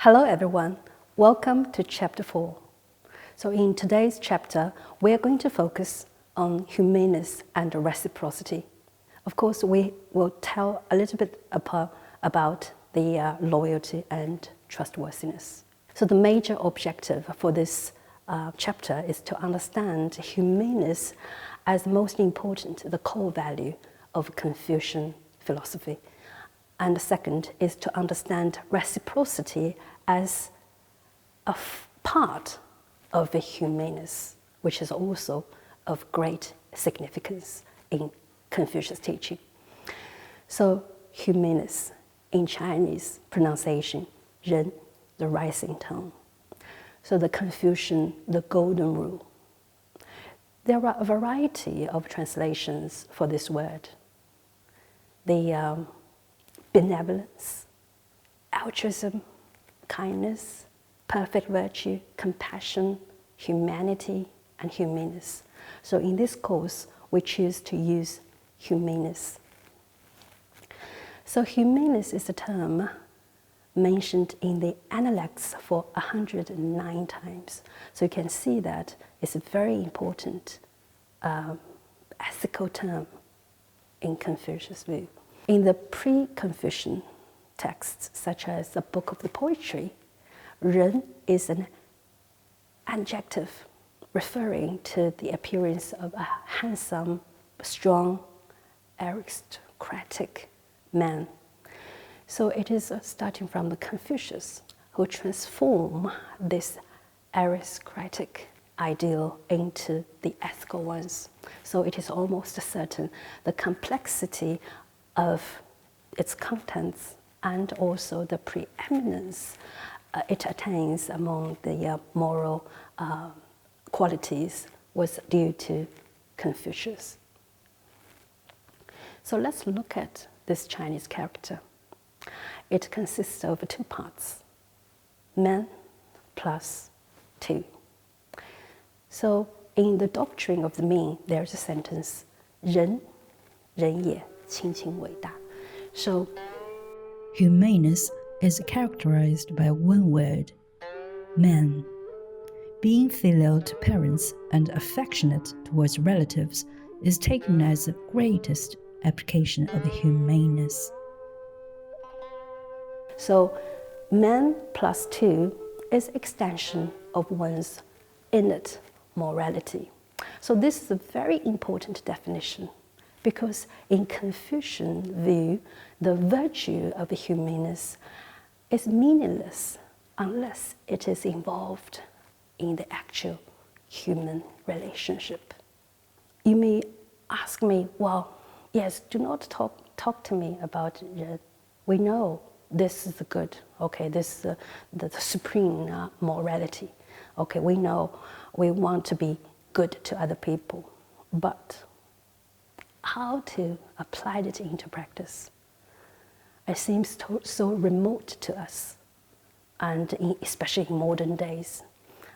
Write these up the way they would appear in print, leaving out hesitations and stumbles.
Hello everyone, welcome to chapter 4. So in today's chapter, we are going to focus on humaneness and reciprocity. Of course, we will tell a little bit about the loyalty and trustworthiness. So the major objective for this chapter is to understand humaneness as most important, the core value of Confucian philosophy. And the second is to understand reciprocity as a part of the humaneness, which is also of great significance in Confucius teaching. So humaneness, in Chinese pronunciation, 人, the rising tone. So the Confucian, the golden rule. There are a variety of translations for this word. The benevolence, altruism, kindness, perfect virtue, compassion, humanity, and humaneness. So in this course, we choose to use humaneness. So humaneness is a term mentioned in the Analects for 109 times. So you can see that it's a very important ethical term in Confucius' view. In the pre-Confucian texts, such as the Book of the Poetry, 人 is an adjective referring to the appearance of a handsome, strong, aristocratic man. So it is starting from the Confucius, who transform this aristocratic ideal into the ethical ones. So it is almost certain the complexity of its contents and also the preeminence it attains among the moral qualities was due to Confucius. So let's look at this Chinese character. It consists of two parts, man plus two. So in the doctrine of the mean, there's a sentence, 人也亲亲伟大. So humaneness is characterized by one word, man. Being filial to parents and affectionate towards relatives is taken as the greatest application of humaneness. So man plus two is extension of one's innate morality. So this is a very important definition, because in Confucian view, the virtue of humaneness is meaningless unless it is involved in the actual human relationship. You may ask me, well, yes, do not talk to me about it. We know this is the good, okay, this is the supreme morality. Okay, we know we want to be good to other people, but how to apply it into practice? It seems so remote to us, and especially in modern days.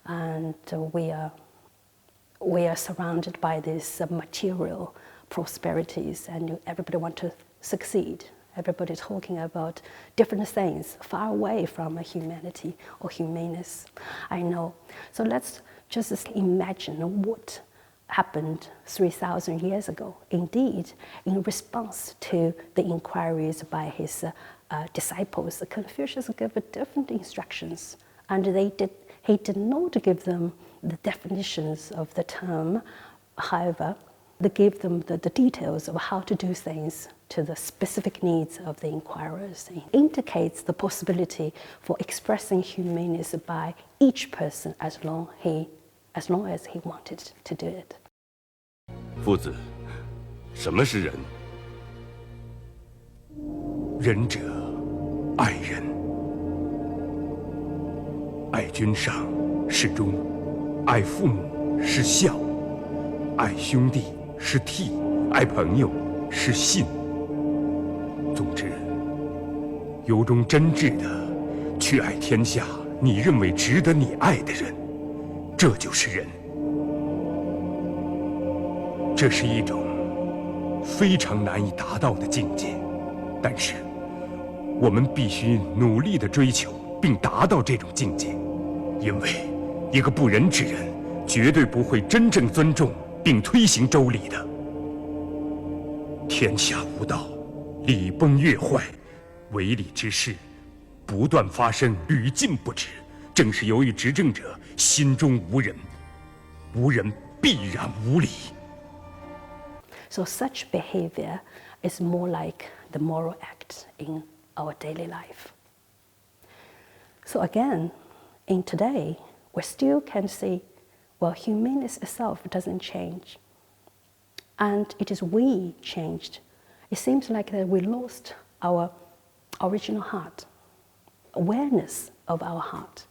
And we are surrounded by these material prosperities, and everybody wants to succeed. Everybody's talking about different things far away from humanity or humaneness. I know. So let's just imagine what happened 3,000 years ago. Indeed, in response to the inquiries by his disciples, Confucius gave different instructions, and he did not give them the definitions of the term. However, they gave them the details of how to do things to the specific needs of the inquirers. It indicates the possibility for expressing humaneness by each person as long as he wanted to do it. 夫子，什么是仁？仁者，爱人。爱君上，是忠；爱父母是孝；爱兄弟是悌；爱朋友是信。总之，由衷真挚的去爱天下你认为值得你爱的人，这就是仁。这是一种非常难以达到的境界，但是我们必须努力地追求，并达到这种境界，因为一个不仁之人绝对不会真正尊重并推行周礼的。天下无道，礼崩乐坏，违礼之事不断发生，屡禁不止，正是由于执政者心中无人，无人必然无礼。So such behavior is more like the moral act in our daily life. So again, in today, we still can see, well, humaneness itself doesn't change. And it is we changed. It seems like that we lost our original heart, awareness of our heart.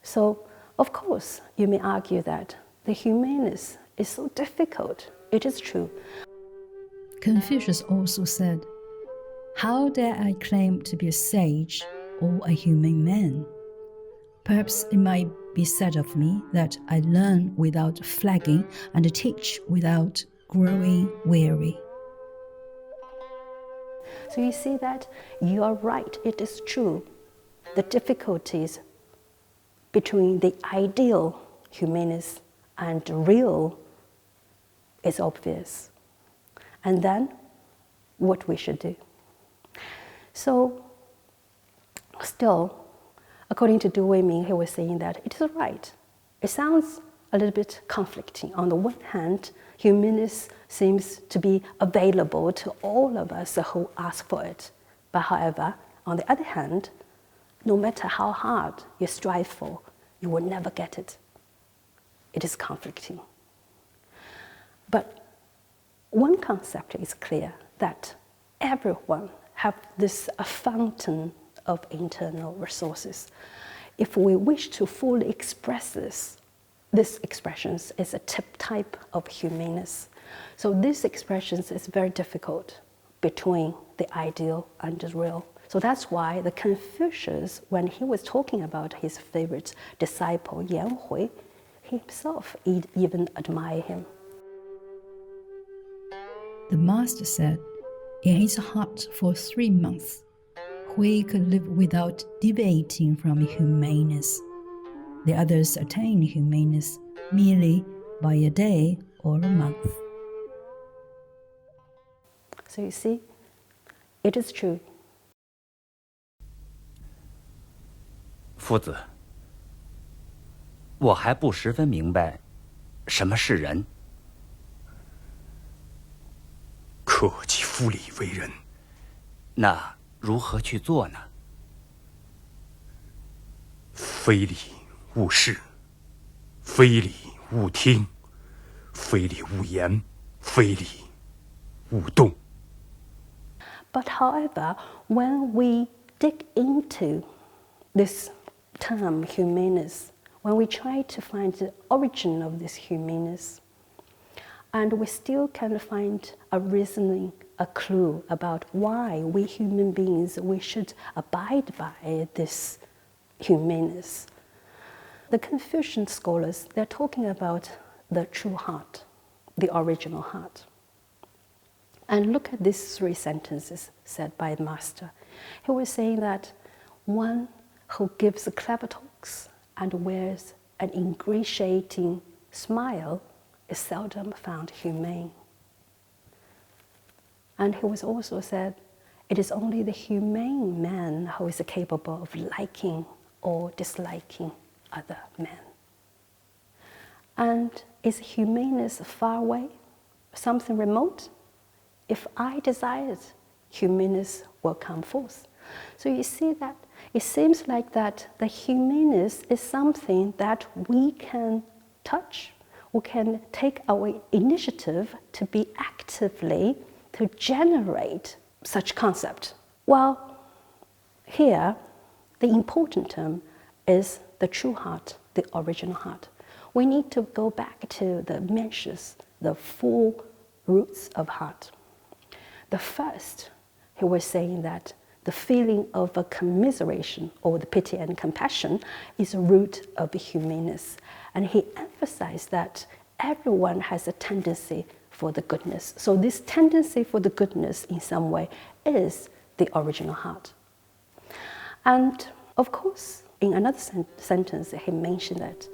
So, of course, you may argue that the humaneness is so difficult. It is true. Confucius also said, "How dare I claim to be a sage or a human man? Perhaps it might be said of me that I learn without flagging and teach without growing weary." So you see that you are right, it is true. The difficulties between the ideal humaneness and real is obvious. And then what we should do. So still, according to Du Weiming, he was saying that it is right. It sounds a little bit conflicting. On the one hand, humaneness seems to be available to all of us who ask for it. But however, on the other hand, no matter how hard you strive for, you will never get it. It is conflicting. But one concept is clear, that everyone have this fountain of internal resources. If we wish to fully express this expressions is a type of humaneness. So this expressions is very difficult between the ideal and the real. So that's why the Confucius, when he was talking about his favorite disciple Yan Hui, he himself even admired him. The master said, in his heart for 3 months, Hui could live without deviating from humaneness. The others attained humaneness merely by a day or a month. So you see, it is true. 夫子，我还不十分明白，什么是仁？克己复礼为仁。那如何去做呢？非礼勿视，非礼勿听，非礼勿言，非礼勿动。 But however, when we dig into this term humaneness, when we try to find the origin of this humaneness, and we still can find a reasoning, a clue about why we human beings, we should abide by this humaneness. The Confucian scholars, they're talking about the true heart, the original heart. And look at these 3 sentences said by the master. He was saying that one who gives clever talks and wears an ingratiating smile is seldom found humane. And he was also said, it is only the humane man who is capable of liking or disliking other men. And is humaneness far away, something remote? If I desire it, humaneness will come forth. So you see that it seems like that the humaneness is something that we can touch. We can take our initiative to be actively to generate such concept. Well, here, the important term is the true heart, the original heart. We need to go back to the mentions, the 4 roots of heart. The first, he was saying that the feeling of a commiseration or the pity and compassion is a root of humanness. And he emphasized that everyone has a tendency for the goodness. So this tendency for the goodness in some way is the original heart. And Of course, in another sentence, he mentioned that.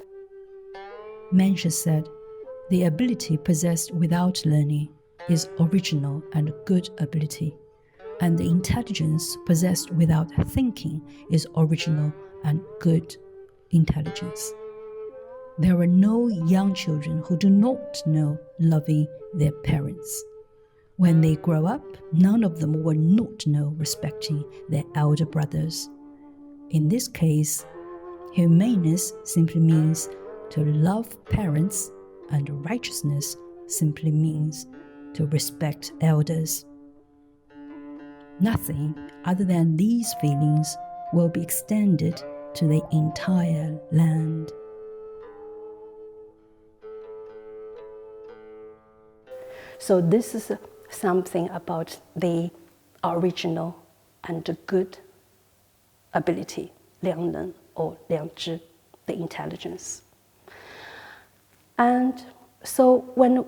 Mencius said, the ability possessed without learning is original and good ability, and the intelligence possessed without thinking is original and good intelligence. There are no young children who do not know loving their parents. When they grow up, none of them will not know respecting their elder brothers. In this case, humaneness simply means to love parents, and righteousness simply means to respect elders. Nothing other than these feelings will be extended to the entire land. So this is something about the original and good ability, 良能 or 良知, the intelligence. And so when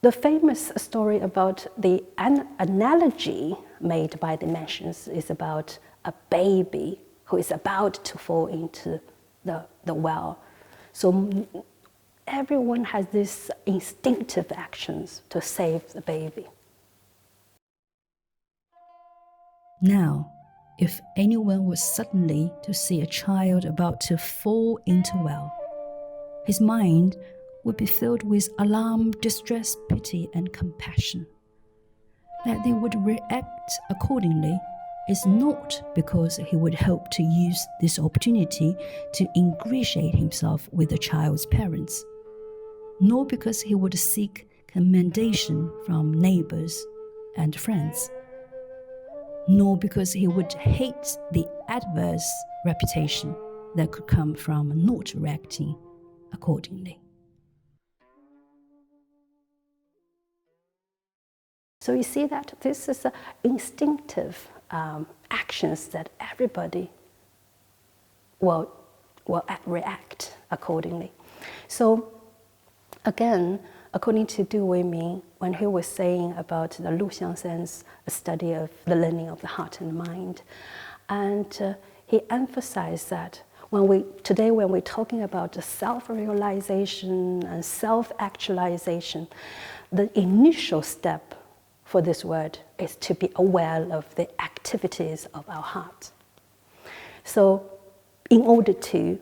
the famous story about the analogy made by the Mencius is about a baby who is about to fall into the well. So everyone has these instinctive actions to save the baby. Now, if anyone was suddenly to see a child about to fall into a well, his mind would be filled with alarm, distress, pity, and compassion. That they would react accordingly is not because he would hope to use this opportunity to ingratiate himself with the child's parents, nor because he would seek commendation from neighbors and friends, nor because he would hate the adverse reputation that could come from not reacting accordingly. So you see that this is instinctive actions that everybody will react accordingly. So again, according to Du Weiming, when he was saying about the Lu Xiangsan's study of the learning of the heart and mind, and he emphasized that when we're talking about the self-realization and self-actualization, the initial step for this word is to be aware of the activities of our heart. So in order to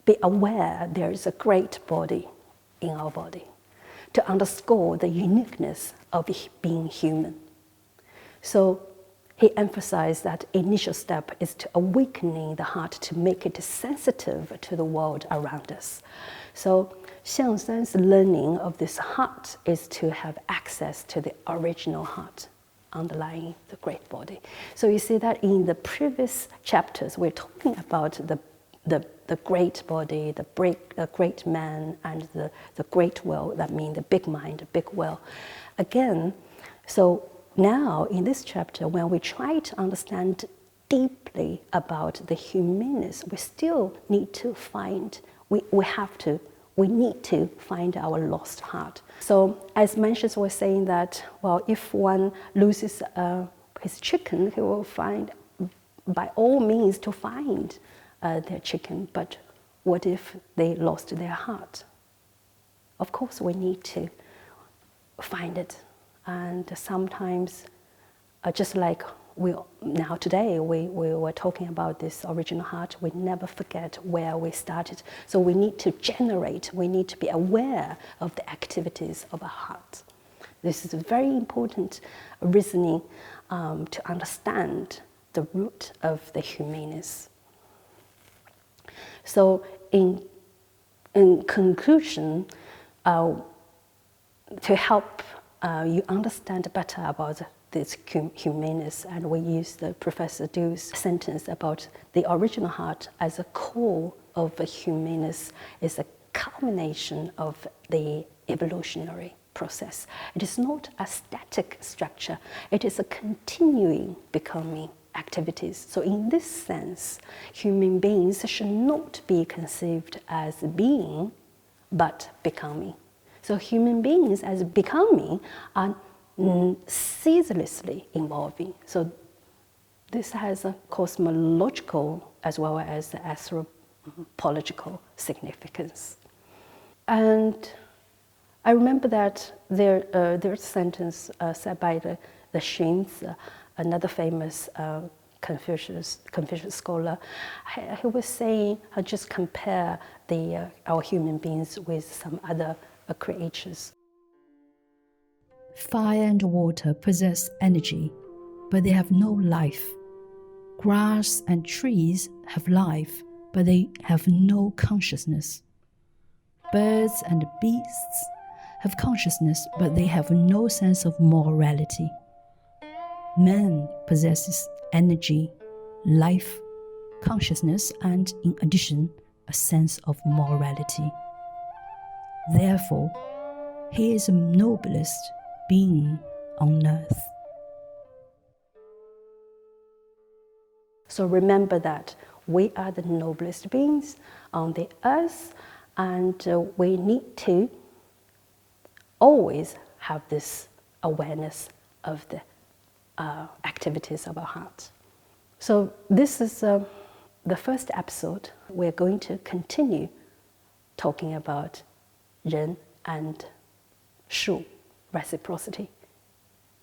be aware there is a great body in our body, to underscore the uniqueness of being human. So he emphasized that initial step is to awakening the heart to make it sensitive to the world around us. So Xiangsan's learning of this heart is to have access to the original heart underlying the great body. So you see that in the previous chapters, we're talking about the great body, the great man, and the great will, that means the big mind, the big will. Again, so now in this chapter, when we try to understand deeply about the humaneness, we still need to find, we need to find our lost heart. So as Mencius was saying that, well, if one loses his chicken, he will find, by all means, to find their chicken. But what if they lost their heart? Of course, we need to find it. And sometimes, just like today we were talking about this original heart, we never forget where we started. So we need to be aware of the activities of our heart. This is a very important reasoning to understand the root of the humaneness. So in conclusion, to help you understand better about this humaneness, and we use the Professor Du's sentence about the original heart as a core of the humaneness, is a culmination of the evolutionary process. It is not a static structure, it is a continuing becoming activities. So in this sense, human beings should not be conceived as being, but becoming. So human beings as becoming are ceaselessly evolving. So This has a cosmological as well as anthropological significance. And I remember that there's a sentence said by the Xunzi, another famous Confucius scholar. He was saying, just compare our human beings with some other creatures. Fire and water possess energy, but they have no life. Grass and trees have life, but they have no consciousness. Birds and beasts have consciousness, but they have no sense of morality. Man possesses energy, life, consciousness, and in addition, a sense of morality. Therefore, he is the noblest being on earth. So remember that we are the noblest beings on the earth, and we need to always have this awareness of the activities of our heart. So this is the first episode. We're going to continue talking about 人 and 树, reciprocity.